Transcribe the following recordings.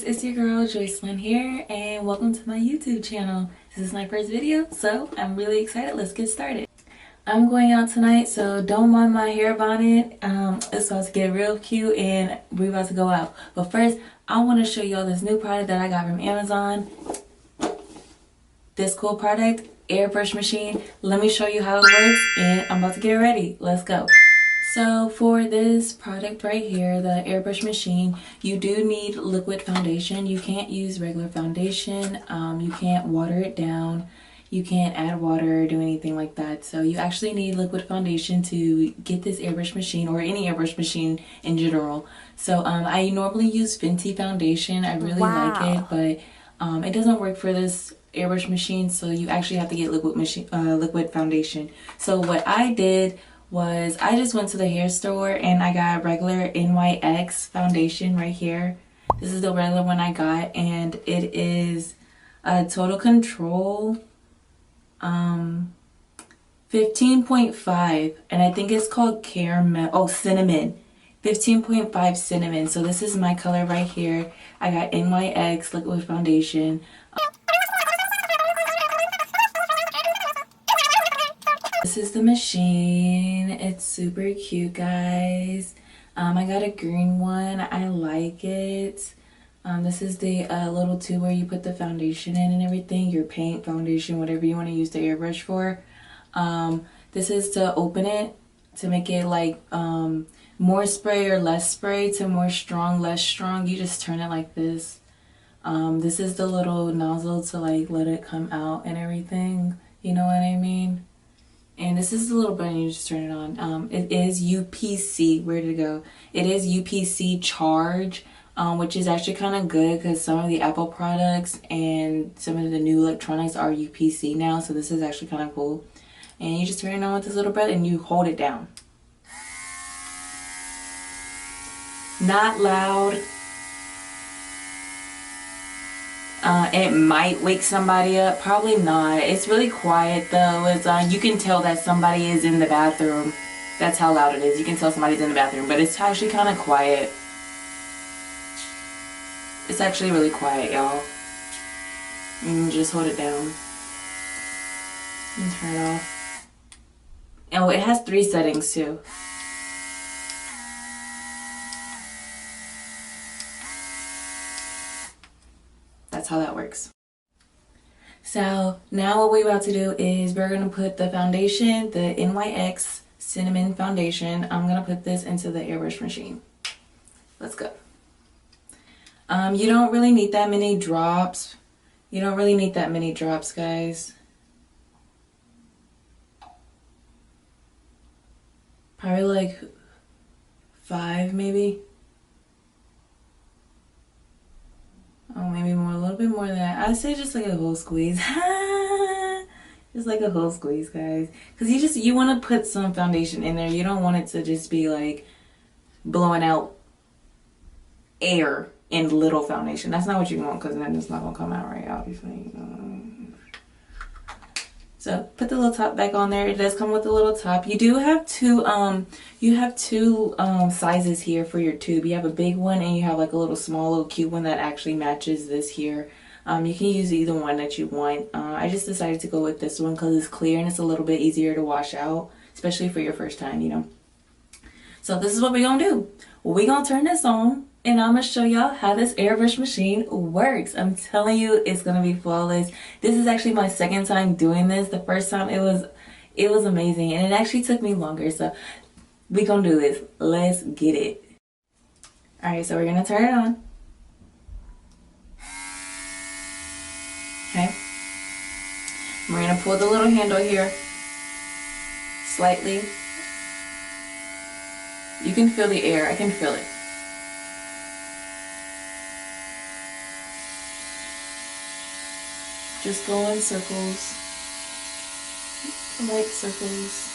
it's your girl Joycelyn here, and welcome to my YouTube channel. This is my first video, so I'm really excited. Let's get started. I'm going out tonight, so don't mind my hair bonnet. It's about to get real cute and we're about to go out. But first, I want to show y'all this new product that I got from Amazon. This cool product, airbrush machine. Let me show you how it works, and I'm about to get ready. Let's go. So for this product right here, the airbrush machine, you do need liquid foundation. You can't use regular foundation. You can't water it down. You can't add water or do anything like that. So you actually need liquid foundation to get this airbrush machine, or any airbrush machine in general. So I normally use Fenty foundation. I really like it, but it doesn't work for this airbrush machine. So you actually have to get liquid foundation. So what I did was I just went to the hair store and I got regular NYX foundation right here. This is the regular one I got, and it is a Total Control 15.5, and I think it's called caramel, cinnamon. 15.5 cinnamon. So this is my color right here. I got NYX liquid foundation. This is the machine. It's super cute, guys. I got a green one. I like it. This is the little tube where you put the foundation in and everything, your paint, foundation, whatever you want to use the airbrush for. This is to open it, to make it like more spray or less spray, to more strong, less strong. You just turn it like this. This is the little nozzle to like let it come out and everything. You know what I mean? And this is the little button, you just turn it on. It is UPC, where did it go? It is UPC charge, which is actually kind of good because some of the Apple products and some of the new electronics are UPC now. So this is actually kind of cool. And you just turn it on with this little button and you hold it down. Not loud. It might wake somebody up, probably not. It's really quiet though. It's you can tell that somebody is in the bathroom. That's how loud it is. You can tell somebody's in the bathroom, but it's actually kind of quiet. It's actually really quiet, y'all. And just hold it down and turn it off. Oh, it has 3 settings too. That's how that works. So now what we're about to do is we're going to put the foundation, the NYX Cinnamon Foundation. I'm going to put this into the airbrush machine. Let's go. You don't really need that many drops. You don't really need that many drops, guys. Probably like 5 maybe. Oh, maybe more, a little bit more than that. I'd say just like a whole squeeze. Just like a whole squeeze, guys. Because you want to put some foundation in there. You don't want it to just be like blowing out air in little foundation. That's not what you want, because then it's not going to come out right, obviously. So put the little top back on there. It does come with a little top. You do have two sizes here for your tube. You have a big one and you have like a little cute one that actually matches this here. You can use either one that you want. I just decided to go with this one because it's clear and it's a little bit easier to wash out, especially for your first time, you know. So this is what we're gonna do. We're gonna turn this on and I'm gonna show y'all how this airbrush machine works. I'm telling you, it's gonna be flawless. This is actually my second time doing this. The first time it was amazing, and it actually took me longer. So we're gonna do this. Let's get it. Alright, so we're gonna turn it on. Okay. We're gonna pull the little handle here slightly. You can feel the air. I can feel it. Just go in circles, light circles.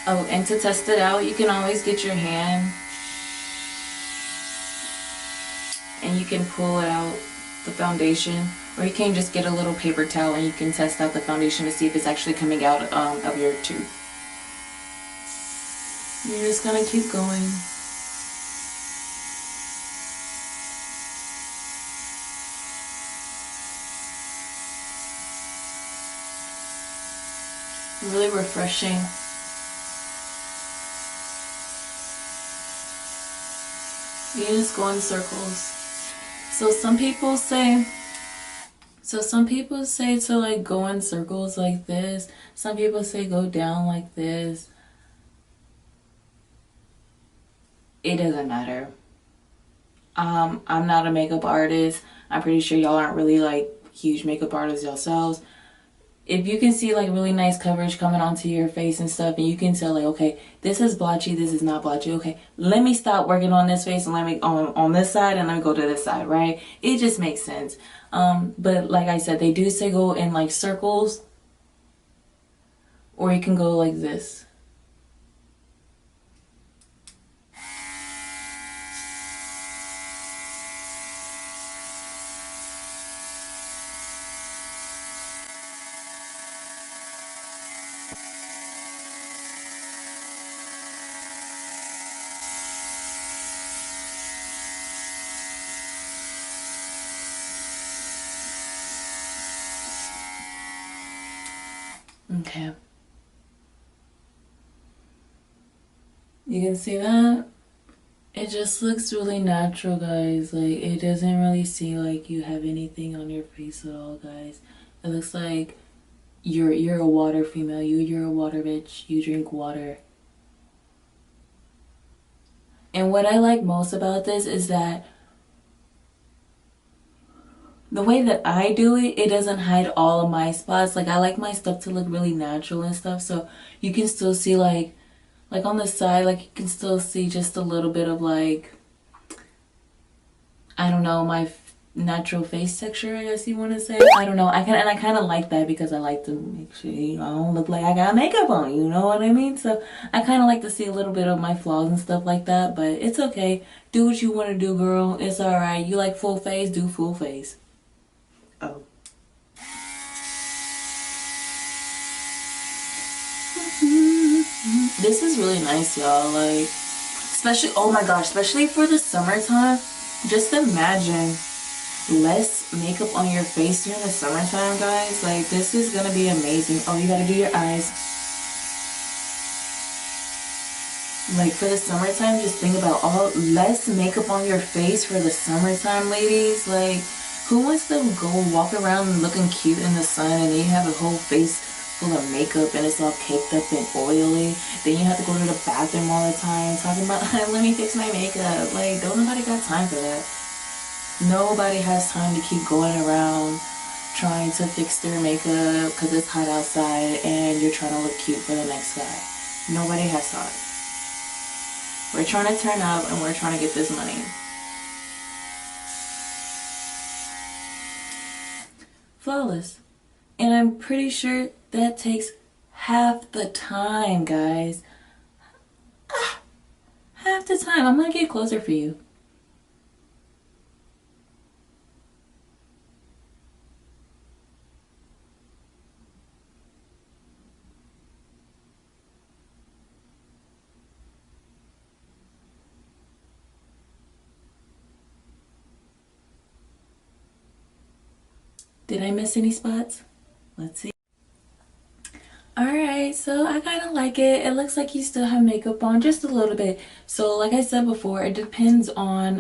Oh, and to test it out, you can always get your hand and you can pull it out, the foundation, or you can just get a little paper towel and you can test out the foundation to see if it's actually coming out of your tube. You're just gonna keep going. Really refreshing. You just go in circles. So some people say to like go in circles like this. Some people say go down like this. It doesn't matter. I'm not a makeup artist. I'm pretty sure y'all aren't really like huge makeup artists yourselves. If you can see like really nice coverage coming onto your face and stuff, and you can tell like, okay, this is blotchy, this is not blotchy. Okay, let me stop working on this face and let me on this side and let me go to this side, right? It just makes sense. But like I said, they do say go in like circles, or you can go like this. Okay. You can see that? It just looks really natural, guys. Like, it doesn't really seem like you have anything on your face at all, guys. It looks like you're a water female. You're a water bitch. You drink water. And what I like most about this is that the way that I do it, it doesn't hide all of my spots. Like, I like my stuff to look really natural and stuff, so you can still see like on the side, like you can still see just a little bit of like, I don't know, my natural face texture, I guess you want to say. I don't know. I kind of like that because I like to make sure, you know, I don't look like I got makeup on, you know what I mean? So I kind of like to see a little bit of my flaws and stuff like that, but it's okay. Do what you want to do, girl. It's all right. You like full face, do full face. Oh. This is really nice, y'all. Like, especially, oh my gosh, especially for the summertime. Just imagine less makeup on your face during the summertime, guys. Like, this is gonna be amazing. Oh, you gotta do your eyes. Like, for the summertime, just think about all less makeup on your face for the summertime, ladies. Like, who wants to go walk around looking cute in the sun and then you have a whole face full of makeup and it's all caked up and oily? Then you have to go to the bathroom all the time talking about, let me fix my makeup. Like, don't nobody got time for that. Nobody has time to keep going around trying to fix their makeup because it's hot outside and you're trying to look cute for the next guy. Nobody has time. We're trying to turn up and we're trying to get this money. Flawless. And I'm pretty sure that takes half the time, guys. Half the time. I'm gonna get closer for you. Did I miss any spots? Let's see. Alright, so I kind of like it. It looks like you still have makeup on just a little bit. So like I said before, it depends on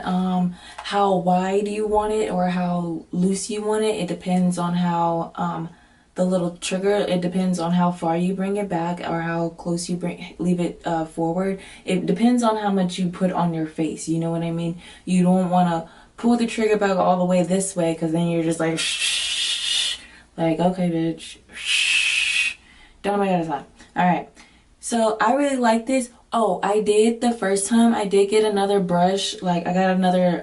how wide you want it or how loose you want it. It depends on how the little trigger, it depends on how far you bring it back or how close you leave it forward. It depends on how much you put on your face. You know what I mean? You don't want to pull the trigger back all the way this way because then you're just like, shh, like, okay, bitch, shh. Don't make it time. Alright. So I really like this. Oh, I did the first time I did get another brush. Like I got another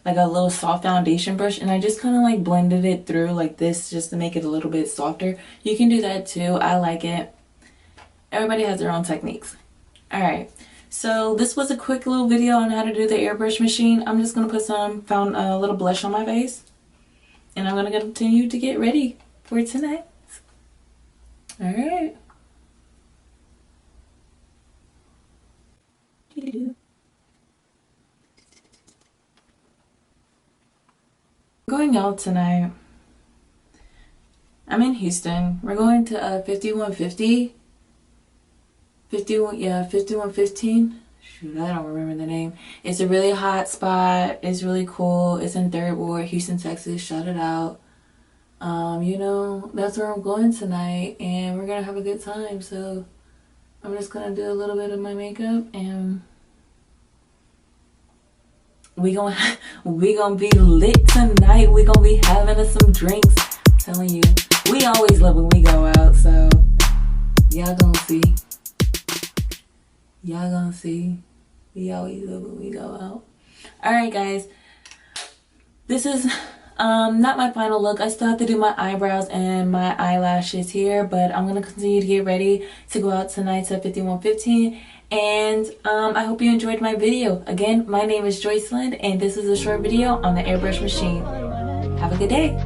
like a little soft foundation brush and I just kind of like blended it through like this just to make it a little bit softer. You can do that too. I like it. Everybody has their own techniques. Alright. So this was a quick little video on how to do the airbrush machine. I'm just gonna put found a little blush on my face. And I'm gonna continue to get ready for tonight. Alright. Going out tonight. I'm in Houston. We're going to 5150. 5115. Shoot, I don't remember the name. It's a really hot spot. It's really cool. It's in 3rd Ward, Houston, Texas. Shout it out. You know, that's where I'm going tonight, and we're gonna have a good time. So I'm just gonna do a little bit of my makeup, and we gonna be lit tonight. We gonna be having us some drinks. I'm telling you, we always love when we go out. So y'all gonna see. Y'all gonna see. We always love when we go out. All right, guys. This is not my final look. I still have to do my eyebrows and my eyelashes here, but I'm gonna continue to get ready to go out tonight at 5115. And I hope you enjoyed my video. Again, my name is Joycelyn, and this is a short video on the airbrush machine. Have a good day.